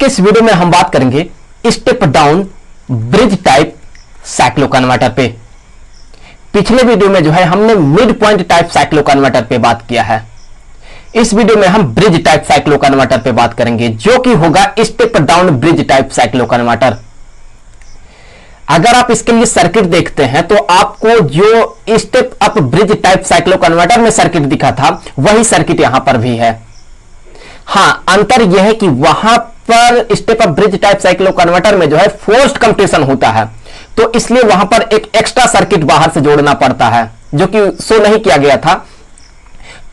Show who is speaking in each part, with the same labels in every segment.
Speaker 1: के इस वीडियो में हम बात करेंगे step down bridge type cyclo converter पे। पिछले वीडियो में जो है हमने mid point type cyclo converter पे बात किया है। इस वीडियो में हम ब्रिज टाइप साइक्लो कन्वर्टर पे बात करेंगे, जो कि होगा step down bridge type cyclo converter. अगर आप इसके लिए सर्किट देखते हैं तो आपको जो step up bridge type cyclo converter में सर्किट दिखा था वही सर्किट यहां पर भी है। हां, अंतर यह है कि वहां पर step up bridge type cyclo converter में जो है फोर्स्ड कंप्यूटेशन होता है, तो इसलिए वहां पर एक एक्स्ट्रा सर्किट बाहर से जोड़ना पड़ता है, जो कि शो नहीं किया गया था।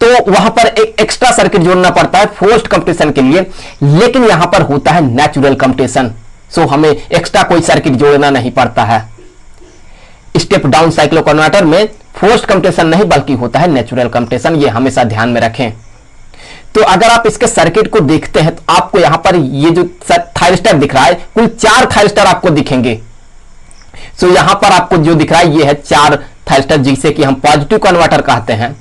Speaker 1: तो वहां पर एक एक्स्ट्रा सर्किट जोड़ना पड़ता है फोर्स्ड कंप्यूटेशन के लिए, लेकिन यहां पर होता है नेचुरल कंप्यूटेशन, सो हमें एक्स्ट्रा कोई सर्किट जोड़ना नहीं पड़ता है। स्टेप डाउन साइक्लो कन्वर्टर में फोर्स्ड कंप्यूटेशन नहीं बल्कि होता है नेचुरल कंप्यूटेशन, ये हमेशा ध्यान में रखें। तो अगर आप इसके सर्किट को देखते हैं तो आपको यहां पर ये जो थायरिस्टर दिख रहा है, कुल 4 थायरिस्टर आपको दिखेंगे। सो यहां पर आपको जो दिख रहा है ये है 4 थायरिस्टर, जिसे कि हम पॉजिटिव कन्वर्टर कहते हैं।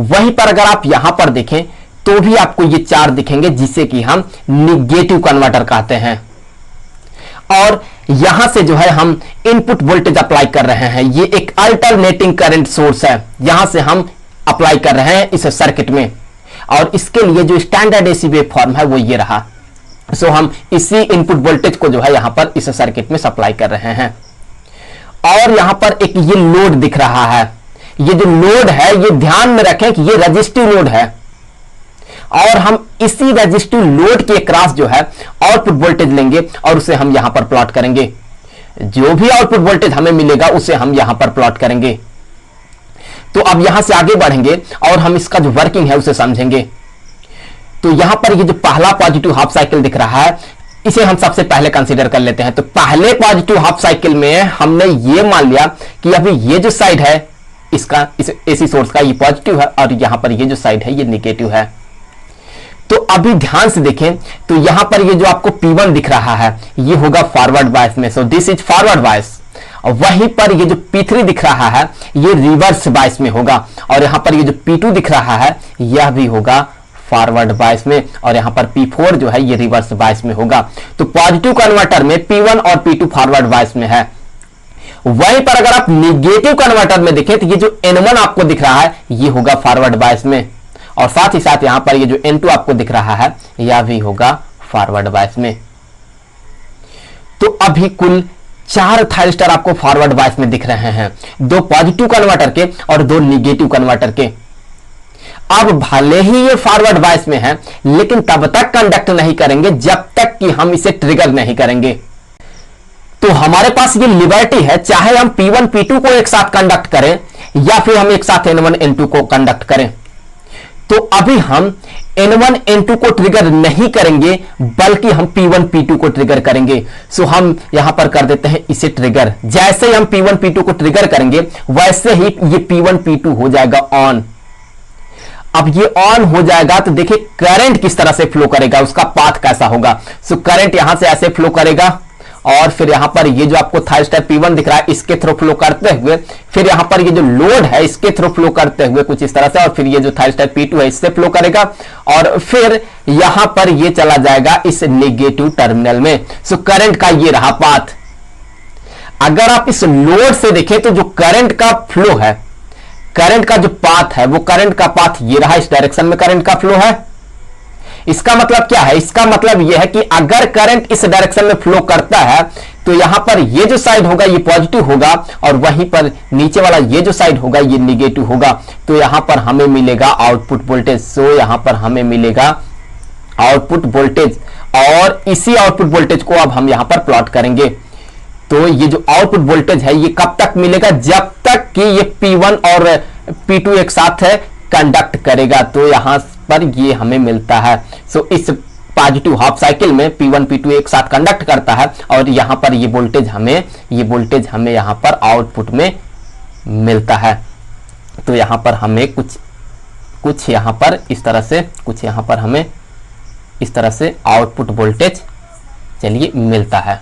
Speaker 1: वहीं पर अगर आप यहां पर देखें तो भी आपको ये 4 दिखेंगे, जिसे कि हम निगेटिव कन्वर्टर कहते हैं। और यहां से जो है हम इनपुट वोल्टेज अप्लाई कर रहे हैं, ये एक अल्टरनेटिंग करंट सोर्स है, यहां से हम अप्लाई कर रहे हैं इस सर्किट में। और इसके लिए जो स्टैंडर्ड एसी वेव फॉर्म है वो ये रहा। सो हम इसी इनपुट वोल्टेज को जो है यहां पर इस सर्किट में सप्लाई कर रहे हैं। और यहां पर एक ये लोड दिख रहा है, ये जो लोड है ये ध्यान में रखें कि ये रजिस्टिव लोड है, और हम इसी रजिस्टिव लोड के क्रॉस जो है आउटपुट वोल्टेज लेंगे और उसे हम यहां पर प्लॉट करेंगे। जो भी आउटपुट वोल्टेज हमें मिलेगा उसे हम यहां पर प्लॉट करेंगे। तो अब यहां से आगे बढ़ेंगे और हम इसका जो वर्किंग है उसे समझेंगे। तो यहां पर ये जो पहला पॉजिटिव हाफ साइकिल दिख रहा है, इसे हम सबसे पहले कंसीडर कर लेते हैं। तो पहले पॉजिटिव हाफ साइकिल में हमने ये मान लिया कि अभी ये जो साइड है इसका, इस एसी सोर्स का, ये पॉजिटिव है और यहां पर ये जो साइड है ये निगेटिव है। तो अभी ध्यान से देखें तो यहां पर ये जो आपको P1 दिख रहा है ये होगा फॉरवर्ड बायस में, so this is forward bias. और वहीं पर ये जो P3 दिख रहा है ये रिवर्स बायस में होगा, और यहां पर ये जो P2 दिख रहा है यह भी होगा फॉरवर्ड बायस में, और यहां पर P4 जो है ये रिवर्स बायस में होगा। तो पॉजिटिव कन्वर्टर में P1 और P2 फॉरवर्ड बायस में है। वहीं पर अगर आप निगेटिव कन्वर्टर में देखें तो ये जो N1 आपको दिख रहा है ये होगा फॉरवर्ड बायस में, और साथ ही साथ यहां पर ये जो N2 आपको दिख रहा है यह भी होगा फॉरवर्ड बायस में। तो अभी कुल 4 थायरिस्टर आपको फॉरवर्ड बायस में दिख रहे हैं, 2 पॉजिटिव कन्वर्टर के और 2 निगेटिव कन्वर्टर के। अब भले ही ये फॉरवर्ड बायस में है, लेकिन तब तक कंडक्ट नहीं करेंगे जब तक कि हम इसे ट्रिगर नहीं करेंगे। तो हमारे पास ये लिबर्टी है, चाहे हम P1 P2 को एक साथ कंडक्ट करें या फिर हम एक साथ N1 N2 को कंडक्ट करें। तो अभी हम N1 N2 को ट्रिगर नहीं करेंगे बल्कि हम P1 P2 को ट्रिगर करेंगे। सो हम यहां पर कर देते हैं इसे ट्रिगर। जैसे ही हम P1 P2 को ट्रिगर करेंगे वैसे ही ये P1 P2 हो जाएगा ऑन। अब ये ऑन हो जाएगा तो देखिए करंट किस तरह से फ्लो करेगा, उसका पाथ कैसा होगा। सो करंट यहां से ऐसे फ्लो करेगा और फिर यहां पर ये जो आपको थायरिस्टर P1 दिख रहा है इसके थ्रू फ्लो करते हुए, फिर यहां पर ये जो लोड है इसके थ्रू फ्लो करते हुए कुछ इस तरह से, और फिर ये जो थायरिस्टर P2 है इससे फ्लो करेगा, और फिर यहां पर ये चला जाएगा इस नेगेटिव टर्मिनल में। सो करंट का ये रहा पाथ। अगर आप इस लोड से देखें तो जो करंट का फ्लो है, करंट का जो पाथ है वो करंट का पाथ ये रहा, इस डायरेक्शन में करंट का फ्लो है। इसका मतलब क्या है? इसका मतलब यह है कि अगर करंट इस डायरेक्शन में फ्लो करता है तो यहां पर ये जो साइड होगा ये पॉजिटिव होगा, और वहीं पर नीचे वाला ये जो साइड होगा ये निगेटिव होगा। तो यहां पर हमें मिलेगा आउटपुट वोल्टेज। सो यहां पर हमें मिलेगा आउटपुट वोल्टेज, और इसी आउटपुट वोल्टेज को अब हम यहां पर प्लॉट करेंगे। तो ये जो आउटपुट वोल्टेज है ये कब तक मिलेगा? जब तक कि ये P1 और P2 एक साथ है कंडक्ट करेगा, तो यहां पर ये हमें मिलता है। सो इस पॉजिटिव हाफ साइकिल में P1 P2 एक साथ कंडक्ट करता है, और यहां पर ये वोल्टेज हमें यहां पर आउटपुट में मिलता है। तो यहां पर हमें कुछ यहां पर इस तरह से, कुछ यहां पर हमें इस तरह से आउटपुट वोल्टेज चलिए मिलता है।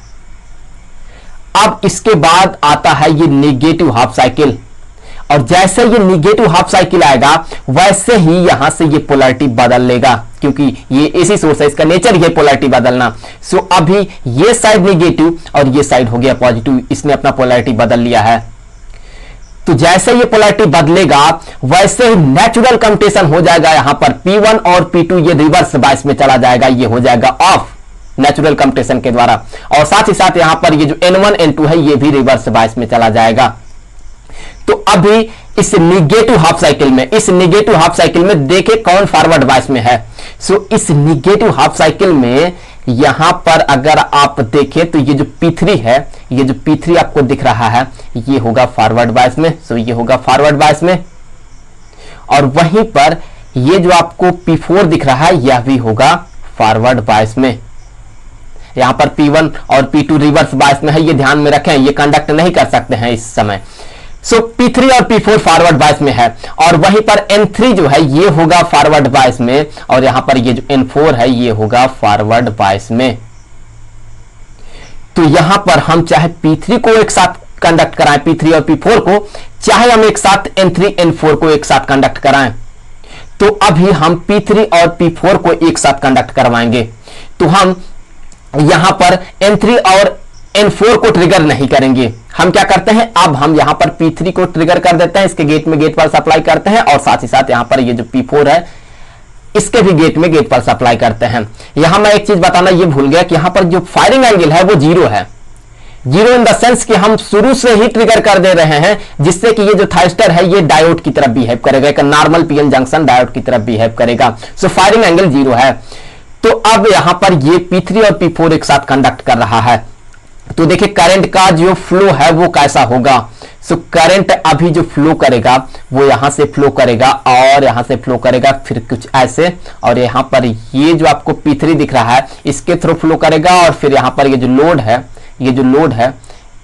Speaker 1: अब इसके बाद आता है ये नेगेटिव हाफ साइकिल, और जैसे ये निगेटिव हाफ साइकिल आएगा वैसे ही यहां से ये पोलैरिटी बदल लेगा। क्योंकि ये एसी सोर्स है, इसका नेचर ये पोलैरिटी बदलना। सो अभी ये साइड निगेटिव और ये साइड हो गया पॉजिटिव, इसने अपना पोलैरिटी बदल लिया है। तो जैसे ये पोलैरिटी बदलेगा वैसे ही नेचुरल कम्यूटेशन हो जाएगा। यहां पर P1 और P2 ये रिवर्स बायस में चला जाएगा, ये हो जाएगा ऑफ नेचुरल कम्यूटेशन के द्वारा। और साथ ही साथ यहां पर ये जो N1 N2 है ये भी रिवर्स बायस में चला जाएगा। तो अभी इस निगेटिव हाफ साइकिल में, इस निगेटिव हाफ साइकिल में देखे कौन फॉरवर्ड बायस में है। सो इस निगेटिव हाफ साइकिल में यहां पर अगर आप देखें तो ये जो P3 है, ये जो P3 आपको दिख रहा है ये होगा फॉरवर्ड बायस में। सो ये होगा फॉरवर्ड बायस में। और वहीं पर ये जो आपको P4 दिख रहा है यह भी होगा फॉरवर्ड बायस में। यहां पर P1 और P2 रिवर्स बायस में है, ये ध्यान में रखें, ये कंडक्ट नहीं कर सकते हैं इस समय। सो P3 और P4 फॉरवर्ड बायस में है और वहीं पर N3 जो है ये होगा फॉरवर्ड बायस में और यहां पर ये जो N4 है ये होगा फॉरवर्ड बायस में। तो यहां पर हम चाहे P3 को एक साथ कंडक्ट कराएं, P3 और P4 को, चाहे हम एक साथ N3 N4 को एक साथ कंडक्ट कराएं, तो अभी हम P3 और P4 को एक साथ कंडक्ट करवाएंगे। तो हम यहां पर N3 और N4 को ट्रिगर नहीं करेंगे। हम क्या करते हैं, अब हम यहां पर P3 को ट्रिगर कर देते हैं, इसके गेट में गेट पर सप्लाई करते हैं और साथ ही साथ यहां पर ये जो P4 है इसके भी गेट में गेट पर सप्लाई करते हैं। यहां मैं एक चीज बताना ये भूल गया कि यहां पर जो फायरिंग एंगल है वो जीरो है। जीरो इन द सेंस कि हम शुरू से ही ट्रिगर कर दे रहे हैं, जिससे कि ये जो थाइस्टर है ये डायोड की तरफ बिहेव करेगा, एक नॉर्मल पीएन जंक्शन डायोड की तरफ बिहेव करेगा। सो फायरिंग एंगल जीरो है। तो अब यहां पर ये P3 और P4 एक साथ कंडक्ट कर रहा है। तो देखिए करंट का जो फ्लो है वो कैसा होगा। सो करंट अभी जो फ्लो करेगा वो यहां से फ्लो करेगा और यहां से फ्लो करेगा, फिर कुछ ऐसे, और यहां पर ये जो आपको P3 दिख रहा है इसके थ्रू फ्लो करेगा और फिर यहां पर ये जो लोड है, ये जो लोड है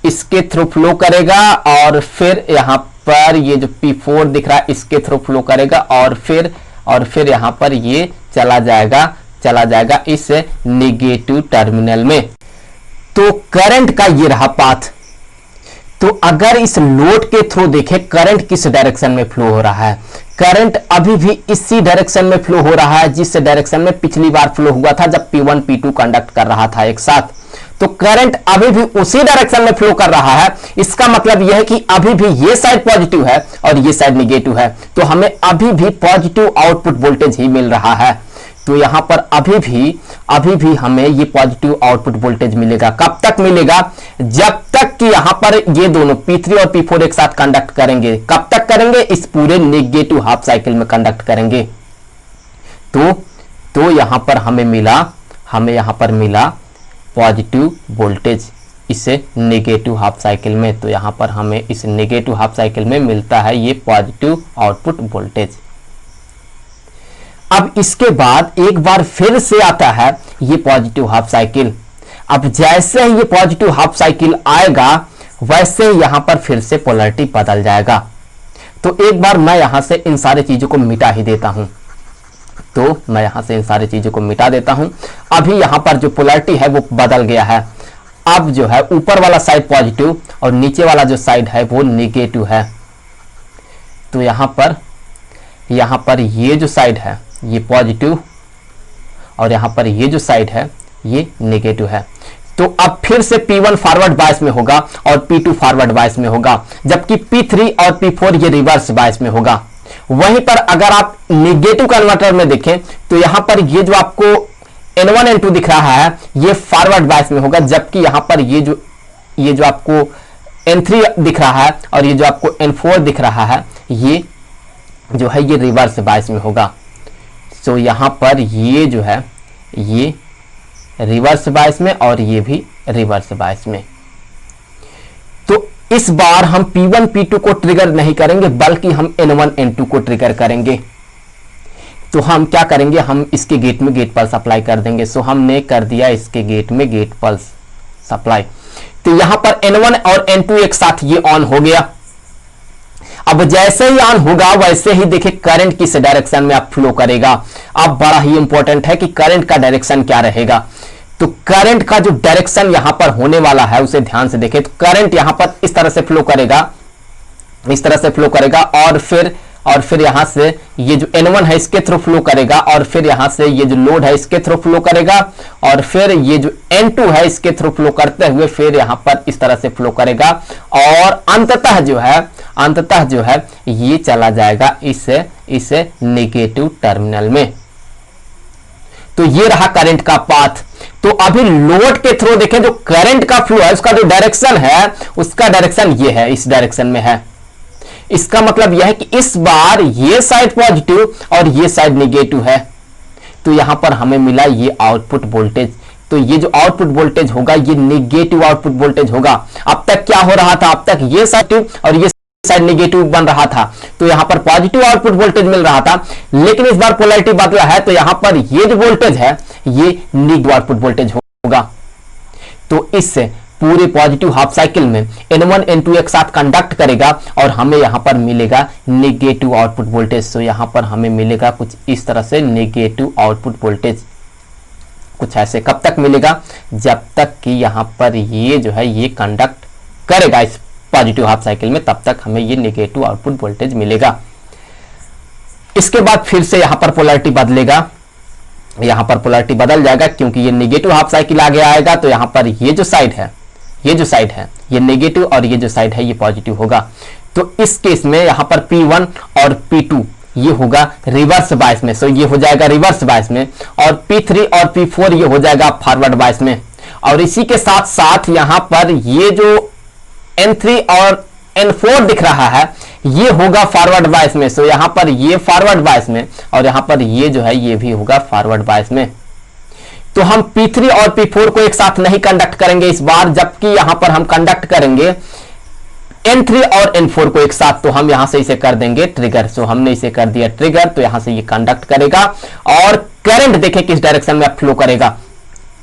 Speaker 1: इसके थ्रू फ्लो करेगा और फिर यहां पर ये जो P4 दिख रहा है इसके थ्रू फ्लो करेगा और फिर यहां पर ये चला जाएगा इस नेगेटिव टर्मिनल में। तो करंट का ये रहा पाथ। तो अगर इस लोड के थ्रू देखें करंट किस डायरेक्शन में फ्लो हो रहा है, करंट अभी भी इसी डायरेक्शन में फ्लो हो रहा है जिस डायरेक्शन में पिछली बार फ्लो हुआ था जब P1 P2 कंडक्ट कर रहा था एक साथ। तो करंट अभी भी उसी डायरेक्शन में फ्लो कर रहा है। इसका मतलब यह है कि अभी भी ये साइड पॉजिटिव है और ये साइड निगेटिव है, तो हमें अभी भी पॉजिटिव आउटपुट वोल्टेज ही मिल रहा है। तो यहां पर अभी भी हमें ये पॉजिटिव आउटपुट वोल्टेज मिलेगा। कब तक मिलेगा, जब तक कि यहां पर ये दोनों P3 और P4 एक साथ कंडक्ट करेंगे। कब तक करेंगे, इस पूरे नेगेटिव हाफ साइकिल में कंडक्ट करेंगे। तो यहां पर हमें यहां पर मिला पॉजिटिव वोल्टेज इस नेगेटिव हाफ साइकिल में। तो यहां पर हमें इस नेगेटिव हाफ साइकिल में मिलता है ये पॉजिटिव आउटपुट वोल्टेज। अब इसके बाद एक बार फिर से आता है ये पॉजिटिव हाफ साइकिल। अब जैसे ही ये पॉजिटिव हाफ साइकिल आएगा वैसे ही यहां पर फिर से पोलैरिटी बदल जाएगा। तो एक बार मैं यहां से इन सारी चीजों को मिटा ही देता हूं। अभी यहां पर जो पोलैरिटी है वो बदल गया है। अब जो है ऊपर वाला साइड पॉजिटिव और नीचे वाला जो साइड है वो नेगेटिव है। तो यहां पर ये जो साइड है ये पॉजिटिव और यहां पर ये जो साइड है ये नेगेटिव है। तो अब फिर से P1 फॉरवर्ड बायस में होगा और P2 फॉरवर्ड बायस में होगा, जबकि P3 और P4 ये रिवर्स बायस में होगा। वहीं पर अगर आप नेगेटिव कन्वर्टर में देखें तो यहां पर ये जो आपको N1 N2 दिख रहा है ये फॉरवर्ड बायस में होगा, जबकि यहां पर ये जो आपको N3 दिख रहा है और ये जो आपको N4 दिख रहा है ये जो है ये रिवर्स बायस में होगा। तो यहां पर ये जो है ये रिवर्स बायस में और ये भी रिवर्स बायस में। तो इस बार हम P1 P2 को ट्रिगर नहीं करेंगे बल्कि हम N1 N2 को ट्रिगर करेंगे। तो हम क्या करेंगे, हम इसके गेट में गेट पल्स अप्लाई कर देंगे। सो हमने कर दिया इसके गेट में गेट पल्स सप्लाई। तो यहां पर N1 और N2 एक साथ ये ऑन हो गया। अब जैसे ही ऑन होगा वैसे ही देखिए करंट किस डायरेक्शन में अब फ्लो करेगा। अब बड़ा ही इंपॉर्टेंट है कि करंट का डायरेक्शन क्या रहेगा। तो करंट का जो डायरेक्शन यहां पर होने वाला है उसे ध्यान से देखें। तो करंट यहां पर इस तरह से फ्लो करेगा और और फिर यहां से ये जो N1 है इसके थ्रू फ्लो करेगा, और फिर यहां से ये जो लोड है इसके थ्रू फ्लो करेगा, और फिर ये जो N2 है इसके थ्रू फ्लो करते हुए फिर यहां पर इस तरह से फ्लो करेगा, और अंततः जो है ये चला जाएगा इस नेगेटिव टर्मिनल में। तो ये रहा करंट का पाथ। तो अभी लोड के थ्रू देखें जो करंट का फ्लो है उसका जो डायरेक्शन है, उसका डायरेक्शन ये है, इस डायरेक्शन में है। इसका मतलब यह है कि इस बार ये साइड पॉजिटिव और ये साइड नेगेटिव है। तो यहां पर हमें मिला ये आउटपुट वोल्टेज। तो ये जो आउटपुट वोल्टेज होगा ये नेगेटिव आउटपुट वोल्टेज होगा। अब तक क्या हो रहा था, अब तक ये साइड और ये साइड नेगेटिव बन रहा था, तो यहां पर पॉजिटिव आउटपुट वोल्टेज मिल रहा था, लेकिन इस बार पोलैरिटी बदला है, तो यहां पर ये जो वोल्टेज है ये नेगेटिव आउटपुट वोल्टेज होगा। तो इससे पूरे पॉजिटिव हाफ साइकिल में N1 N2 एक साथ कंडक्ट करेगा और हमें यहां पर मिलेगा नेगेटिव आउटपुट वोल्टेज। तो यहां पर हमें मिलेगा कुछ इस तरह से नेगेटिव आउटपुट वोल्टेज, कुछ ऐसे। कब तक मिलेगा, जब तक कि यहां पर ये जो है ये कंडक्ट करेगा इस पॉजिटिव हाफ साइकिल में, तब तक हमें ये नेगेटिव आउटपुट वोल्टेज मिलेगा। इसके बाद फिर से यहां पर पोलैरिटी बदलेगा, यहां पर पोलैरिटी बदल जाएगा क्योंकि ये नेगेटिव हाफ साइकिल आगे आएगा। तो यहां पर ये जो साइड है ये नेगेटिव और ये जो साइड है ये पॉजिटिव होगा। तो इस केस में यहां पर P1 और P2 ये होगा रिवर्स बायस में, सो ये हो जाएगा रिवर्स बायस में, और P3 और P4 ये हो जाएगा फॉरवर्ड बायस में। और इसी के साथ साथ यहां पर ये जो N3 और N4 दिख रहा है ये होगा फॉरवर्ड बायस में। सो यहां पर ये फॉरवर्ड बायस में और यहां पर ये जो है ये भी होगा फॉरवर्ड बायस में। तो हम P3 और P4 को एक साथ नहीं कंडक्ट करेंगे इस बार, जबकि यहां पर हम कंडक्ट करेंगे N3 और N4 को एक साथ। तो हम यहां से इसे कर देंगे ट्रिगर। सो हमने इसे कर दिया ट्रिगर, तो यहां से ये कंडक्ट करेगा और करंट देखें किस डायरेक्शन में फ्लो करेगा।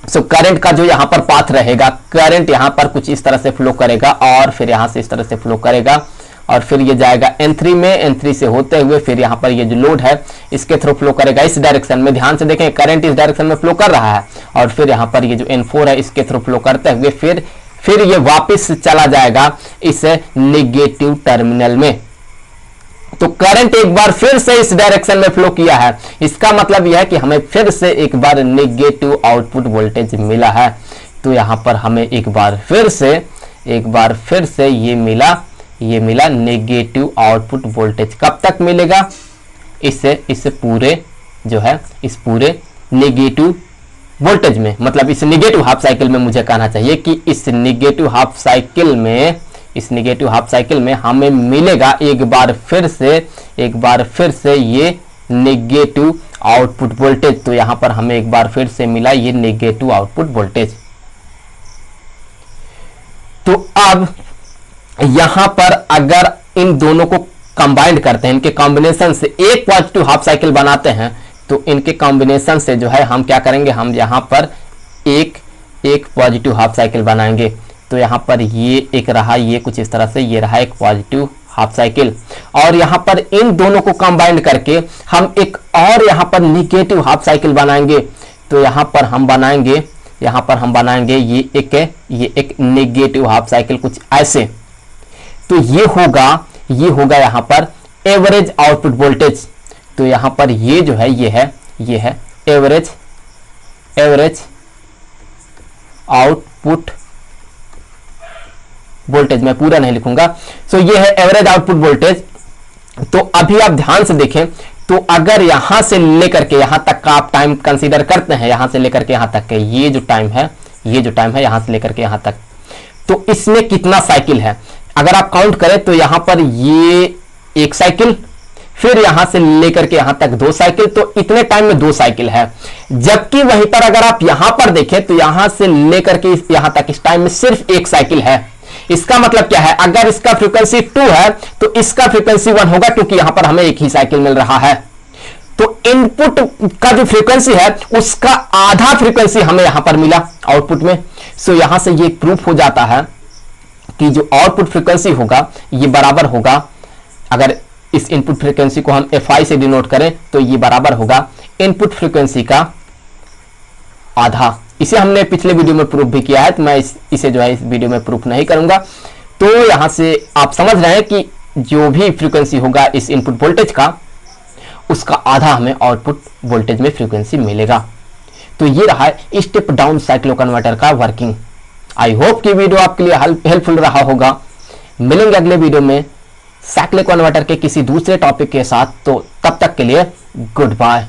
Speaker 1: सो करंट का जो यहां पर पाथ रहेगा, करंट यहां पर कुछ इस तरह से फ्लो करेगा और फिर यहां से इस तरह से फ्लो करेगा और फिर ये जाएगा N3 में, N3 से होते हुए फिर यहां पर ये जो लोड है इसके थ्रू फ्लो करेगा इस डायरेक्शन में। ध्यान से देखें करंट इस डायरेक्शन में फ्लो कर रहा है और फिर यहां पर ये जो N4 है इसके थ्रू फ्लो करते हुए फिर ये वापस चला जाएगा इस नेगेटिव टर्मिनल में। तो करंट एक बार फिर से इस डायरेक्शन में फ्लो किया है, इसका मतलब यह है कि हमें फिर से एक बार नेगेटिव आउटपुट वोल्टेज मिला है। तो यहां पर हमें एक बार फिर से ये मिला नेगेटिव आउटपुट वोल्टेज। कब तक मिलेगा, इससे पूरे जो है इस पूरे नेगेटिव वोल्टेज में, मतलब इस नेगेटिव हाफ साइकिल में मुझे कहना चाहिए कि इस नेगेटिव हाफ साइकिल में हमें मिलेगा एक बार फिर से ये नेगेटिव आउटपुट वोल्टेज। तो यहां पर हमें एक बार फिर से मिला ये नेगेटिव आउटपुट वोल्टेज। तो अब यहां पर अगर इन दोनों को कंबाइंड करते हैं, इनके कॉम्बिनेशन से एक पॉजिटिव हाफ साइकिल बनाते हैं, तो इनके कॉम्बिनेशन से जो है हम क्या करेंगे, हम यहां पर एक पॉजिटिव हाफ साइकिल बनाएंगे। तो यहां पर ये एक रहा, ये कुछ इस तरह से ये रहा एक पॉजिटिव हाफ साइकिल, और यहां पर इन दोनों को कंबाइंड करके हम एक और यहां पर नेगेटिव हाफ साइकिल बनाएंगे। तो यहां पर हम बनाएंगे ये एक नेगेटिव हाफ साइकिल कुछ ऐसे। तो ये होगा यहां पर एवरेज आउटपुट वोल्टेज। तो यहां पर ये जो है ये है एवरेज आउटपुट वोल्टेज। मैं पूरा नहीं लिखूंगा। सो ये है एवरेज आउटपुट वोल्टेज। तो अभी आप ध्यान से देखें, तो अगर यहां से लेकर के यहां तक का आप टाइम कंसीडर करते हैं, यहां से लेकर के यहां तक के ये जो टाइम है यहां से लेकर के यहां तक, तो इसमें कितना साइकिल है अगर आप काउंट करें तो यहां पर ये एक साइकिल, फिर यहां से लेकर के यहां तक 2 साइकिल, तो इतने टाइम में 2 साइकिल है। जबकि वहीं पर अगर आप यहां पर देखें तो यहां से लेकर के यहां तक इस टाइम में सिर्फ 1 साइकिल है। इसका मतलब क्या है, अगर इसका फ्रीक्वेंसी 2 है तो इसका फ्रीक्वेंसी 1 होगा, क्योंकि यहां पर हमें एक ही साइकिल मिल रहा है। तो इनपुट का जो फ्रीक्वेंसी है उसका आधा फ्रीक्वेंसी हमें यहां पर मिला आउटपुट में। सो यहां से ये प्रूफ हो जाता है कि जो आउटपुट फ्रीक्वेंसी होगा ये बराबर होगा, अगर इस इनपुट फ्रीक्वेंसी को हम fi से डिनोट करें तो ये बराबर होगा इनपुट फ्रीक्वेंसी का आधा। इसे हमने पिछले वीडियो में प्रूफ भी किया है, तो मैं इसे जो है इस वीडियो में प्रूफ नहीं करूंगा। तो यहां से आप समझ रहे हैं कि जो भी फ्रीक्वेंसी होगा इस इनपुट वोल्टेज का, उसका आधा हमें आउटपुट वोल्टेज में फ्रीक्वेंसी मिलेगा। तो ये रहा स्टेप डाउन साइक्लो कन्वर्टर का वर्किंग। आई होप कि वीडियो आपके लिए हेल्पफुल रहा होगा। मिलेंगे अगले वीडियो में साइक्लो कन्वर्टर के किसी दूसरे टॉपिक के साथ, तो तब तक के लिए गुड बाय।